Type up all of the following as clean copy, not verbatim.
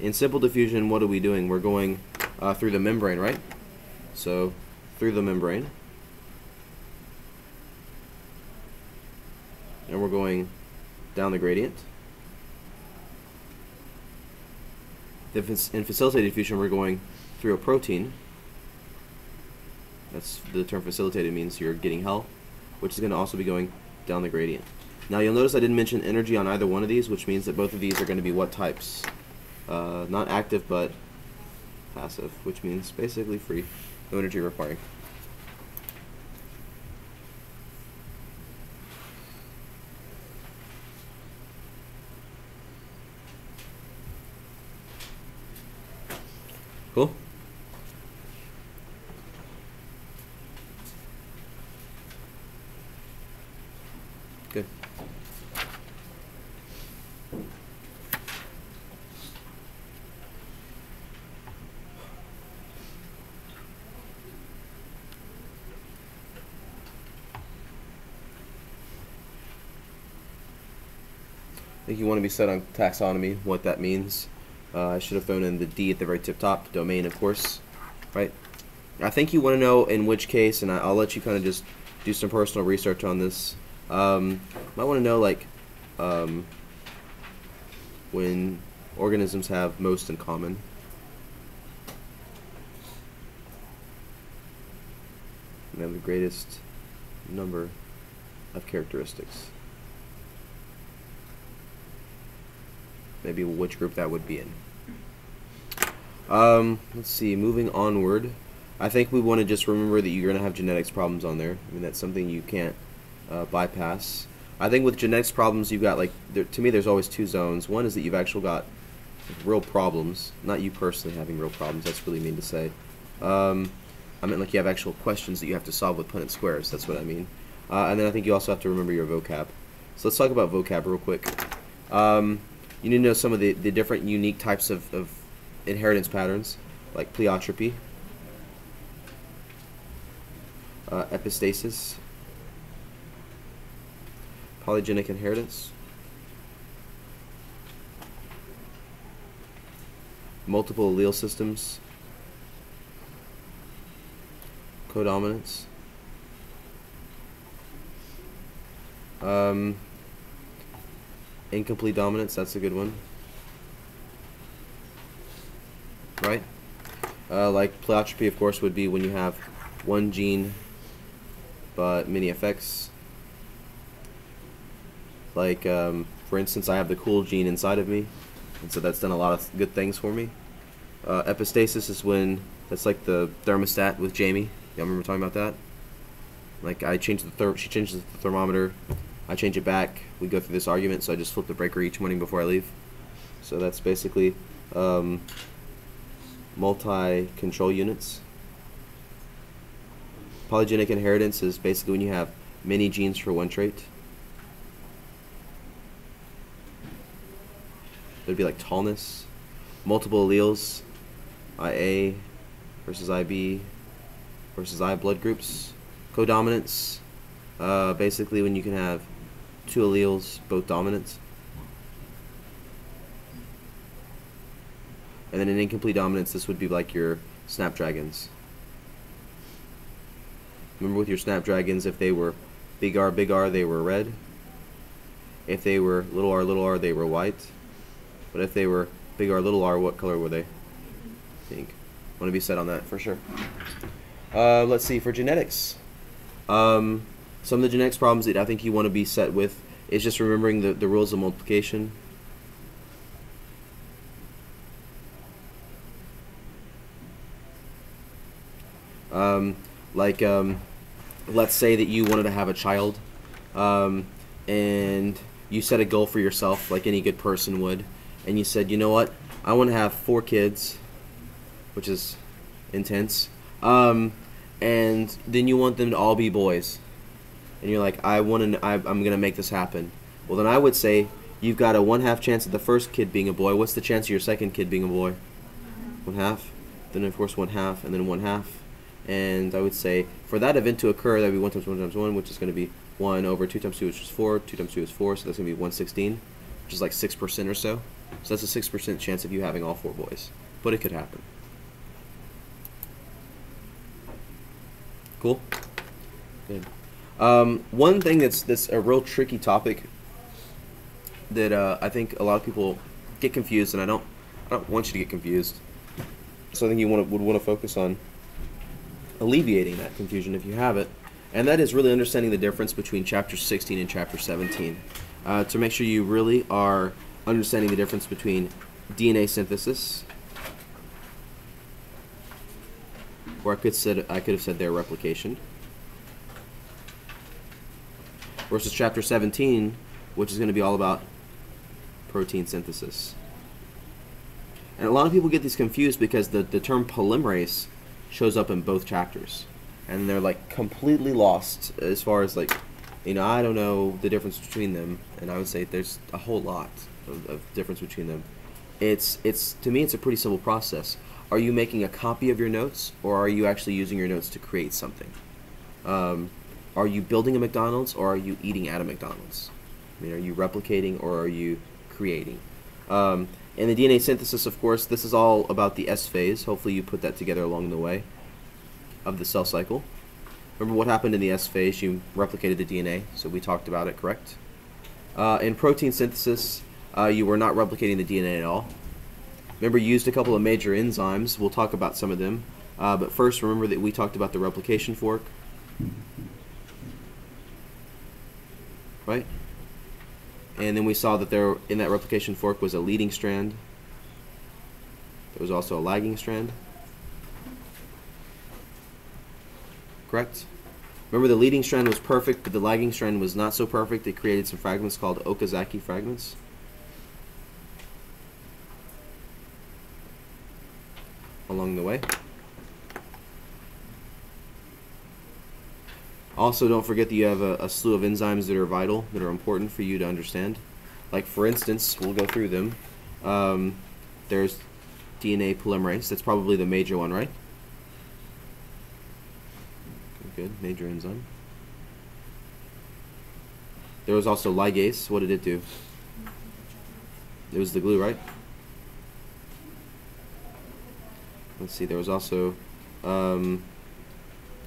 in simple diffusion, what are we doing? We're going through the membrane, right? So through the membrane, and we're going down the gradient. If it's in facilitated diffusion, we're going through a protein. That's the term facilitated means you're getting hell, which is going to also be going down the gradient. Now you'll notice I didn't mention energy on either one of these, which means that both of these are going to be what types? Not active, but passive, which means basically free, no energy required. Cool? Good. I think you want to be set on taxonomy, what that means. I should have thrown in the D at the very tip top, domain, of course, right? I think you want to know in which case, and I'll let you kind of just do some personal research on this. Might want to know, like, when organisms have most in common. And have the greatest number of characteristics. Maybe which group that would be in. Let's see, moving onward. I think we want to just remember that you're going to have genetics problems on there. I mean, that's something you can't bypass. I think with genetics problems, you've got, like, to me, there's always two zones. One is that you've actually got real problems. Not you personally having real problems. That's really mean to say. I mean, like, you have actual questions that you have to solve with Punnett squares. That's what I mean. And then I think you also have to remember your vocab. So let's talk about vocab real quick. You need to know some of the different unique types of inheritance patterns, like pleiotropy, epistasis, polygenic inheritance, multiple allele systems, codominance, incomplete dominance, that's a good one. Right? Like pleiotropy, of course, would be when you have one gene but many effects. Like, for instance, I have the cool gene inside of me, and so that's done a lot of good things for me. Epistasis is when, that's like the thermostat with Jamie. Y'all remember talking about that? Like, I change the she changes the thermometer, I change it back, we go through this argument, so I just flip the breaker each morning before I leave. So that's basically multi-control units. Polygenic inheritance is basically when you have many genes for one trait. It'd be like tallness. Multiple alleles, IA versus IB versus I blood groups. Codominance, basically when you can have two alleles, both dominant. And then in incomplete dominance, this would be like your snapdragons. Remember with your snapdragons, if they were big R, they were red. If they were little r, they were white. But if they were big R, what color were they? Pink. Want to be set on that for sure. Let's see, for genetics. Some of the genetics problems that I think you want to be set with is just remembering the rules of multiplication. Let's say that you wanted to have a child, and you set a goal for yourself, like any good person would, and you said, you know what, I want to have 4 kids, which is intense, and then you want them to all be boys, and you're like, I'm gonna make this happen. Well, then I would say you've got a 1/2 chance of the first kid being a boy. What's the chance of your second kid being a boy? 1/2. Then of course 1/2, and then 1/2. And I would say for that event to occur, that would be 1 times 1 times 1, which is going to be 1 over 2 times 2, which is 4. 2 times 2 is 4, so that's going to be 1/16, which is like 6% or so. So that's a 6% chance of you having all 4 boys. But it could happen. Cool? Good. One thing that's a real tricky topic that I think a lot of people get confused, and I don't want you to get confused. So I think you would want to focus on alleviating that confusion if you have it, and that is really understanding the difference between chapter 16 and chapter 17. To make sure you really are understanding the difference between DNA synthesis, or I could have said their replication, versus chapter 17, which is going to be all about protein synthesis. And a lot of people get these confused because the term polymerase shows up in both chapters, and they're like completely lost as far as like, I don't know the difference between them, and I would say there's a whole lot of difference between them. It's to me, it's a pretty simple process. Are you making a copy of your notes, or are you actually using your notes to create something? Are you building a McDonald's, or are you eating at a McDonald's? Are you replicating, or are you creating? In the DNA synthesis, of course, this is all about the S phase. Hopefully you put that together along the way of the cell cycle. Remember what happened in the S phase? You replicated the DNA, so we talked about it, correct? In protein synthesis, you were not replicating the DNA at all. Remember, you used a couple of major enzymes. We'll talk about some of them. But first, remember that we talked about the replication fork. Right? And then we saw that there, in that replication fork, was a leading strand. There was also a lagging strand. Correct? Remember, the leading strand was perfect, but the lagging strand was not so perfect. It created some fragments called Okazaki fragments. Along the way. Also, don't forget that you have a slew of enzymes that are vital, that are important for you to understand. Like, for instance, we'll go through them. There's DNA polymerase. That's probably the major one, right? Good, major enzyme. There was also ligase. What did it do? It was the glue, right? Let's see, there was also RNA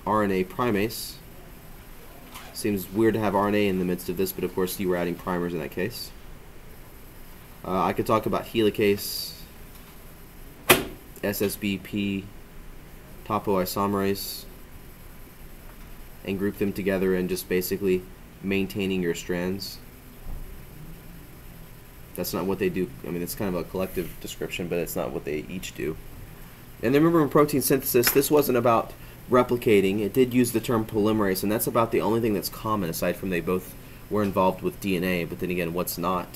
primase. Seems weird to have RNA in the midst of this, but of course you were adding primers in that case. I could talk about helicase, SSBP, topoisomerase, and group them together and just basically maintaining your strands. That's not what they do. I mean, it's kind of a collective description, but it's not what they each do. And then remember, in protein synthesis, this wasn't about replicating. It did use the term polymerase, and that's about the only thing that's common, aside from they both were involved with DNA, but then again, what's not?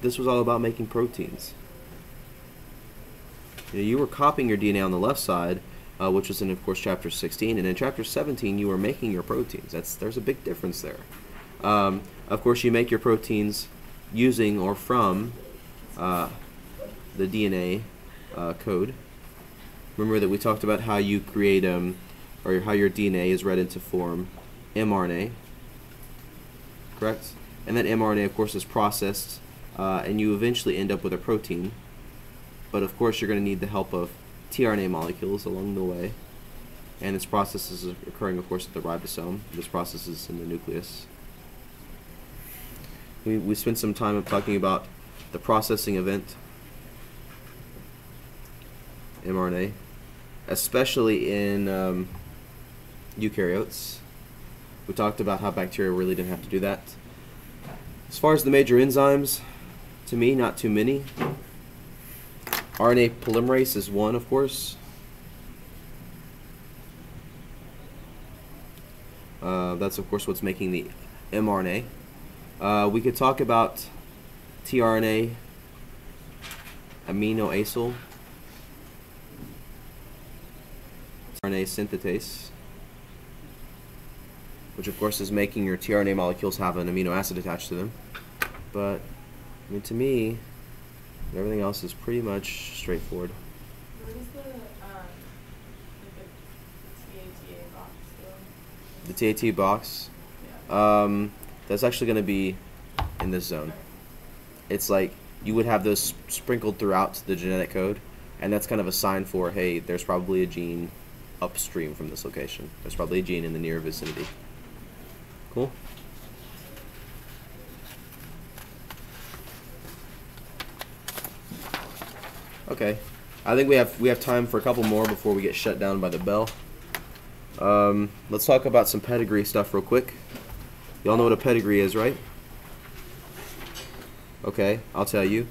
This was all about making proteins. You were copying your DNA on the left side, which was in, of course, chapter 16, and in chapter 17, you were making your proteins. There's a big difference there. Of course, you make your proteins using or from the DNA code. Remember that we talked about how you create, or how your DNA is read into form mRNA, correct? And that mRNA, of course, is processed, and you eventually end up with a protein. But of course, you're going to need the help of tRNA molecules along the way. And this process is occurring, of course, at the ribosome. This process is in the nucleus. We spent some time talking about the processing event, mRNA, especially in eukaryotes. We talked about how bacteria really didn't have to do that. As far as the major enzymes, to me, not too many. RNA polymerase is one, of course. That's, of course, what's making the mRNA. We could talk about tRNA aminoacyl, RNA synthetase, which of course is making your tRNA molecules have an amino acid attached to them. But I mean, to me, everything else is pretty much straightforward. Where does the TATA box go? The TAT box, Yeah. that's actually going to be in this zone. it's like you would have those sprinkled throughout the genetic code, and that's kind of a sign for, hey, there's probably a gene upstream from this location. There's probably a gene in the near vicinity. Cool? Okay. I think we have time for a couple more before we get shut down by the bell. Let's talk about some pedigree stuff real quick. Y'all know what a pedigree is, right? Okay, I'll tell you.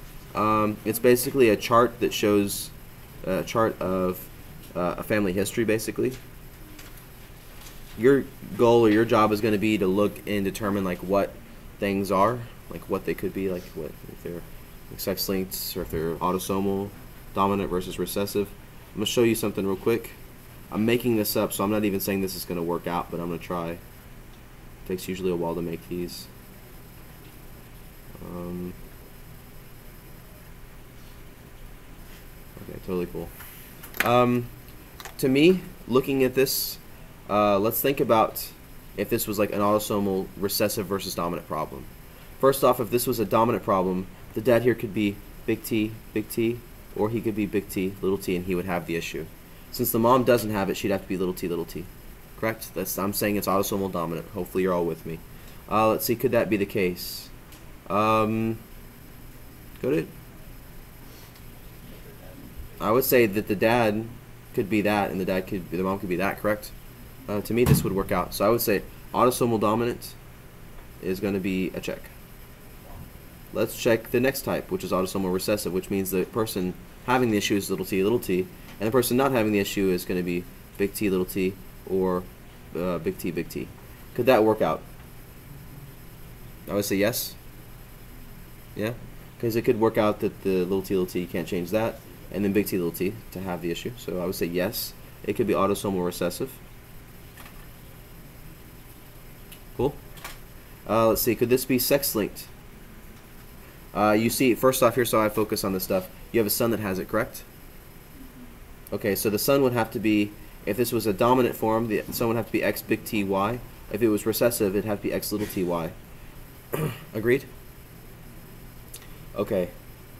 It's basically a chart that shows a chart of a family history, basically. Your goal or your job is going to be to look and determine like what things are, like what they could be, like what if they're sex-linked or if they're autosomal, dominant versus recessive. I'm going to show you something real quick. I'm making this up, so I'm not even saying this is going to work out, but I'm going to try. It takes usually a while to make these. Okay, totally cool. To me, looking at this, let's think about if this was like an autosomal recessive versus dominant problem. First off, if this was a dominant problem, the dad here could be big T, or he could be big T, little t, and he would have the issue. Since the mom doesn't have it, she'd have to be little t. Correct? I'm saying it's autosomal dominant. Hopefully you're all with me. Let's see, could that be the case? Could it? I would say that the dad could be that, and the mom could be that. Correct? To me, this would work out. So I would say autosomal dominant is going to be a check. Let's check the next type, which is autosomal recessive, which means the person having the issue is little t, and the person not having the issue is going to be big T, little t, or big T. Could that work out? I would say yes. Yeah? Because it could work out that the little t, you can't change that, and then big T, little t to have the issue. So I would say yes. It could be autosomal recessive. Cool. Let's see. Could this be sex-linked? You see, first off, here's how I focus on this stuff. You have a son that has it, correct? Okay, so the son would have to be, if this was a dominant form, the son would have to be x big T y. If it was recessive, it'd have to be x little t y. Agreed? Okay,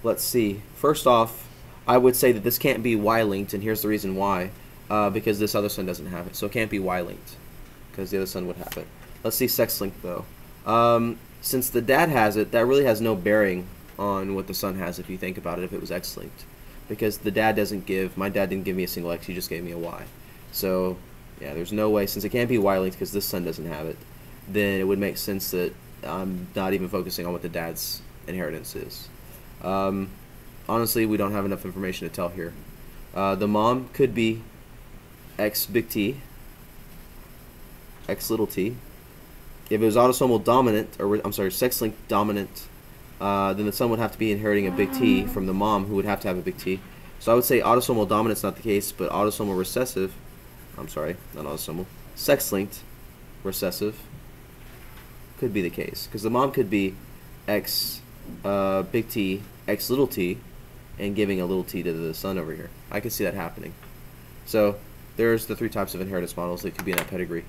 let's see. First off, I would say that this can't be y-linked, and here's the reason why. Because this other son doesn't have it, so it can't be y-linked, because the other son would have it. Let's see sex-linked, though. Since the dad has it, that really has no bearing on what the son has if you think about it, if it was X-linked. Because the dad doesn't give, my dad didn't give me a single X, he just gave me a Y. So, yeah, there's no way, since it can't be Y-linked because this son doesn't have it, then it would make sense that I'm not even focusing on what the dad's inheritance is. Honestly, we don't have enough information to tell here. The mom could be X big T, X little t. If it was autosomal dominant, or I'm sorry, sex-linked dominant, then the son would have to be inheriting a big T from the mom, who would have to have a big T. So I would say autosomal dominant's not the case, but autosomal recessive, I'm sorry, not autosomal, sex-linked recessive could be the case. Because the mom could be X big T, X little t, and giving a little t to the son over here. I could see that happening. So there's the three types of inheritance models that could be in that pedigree.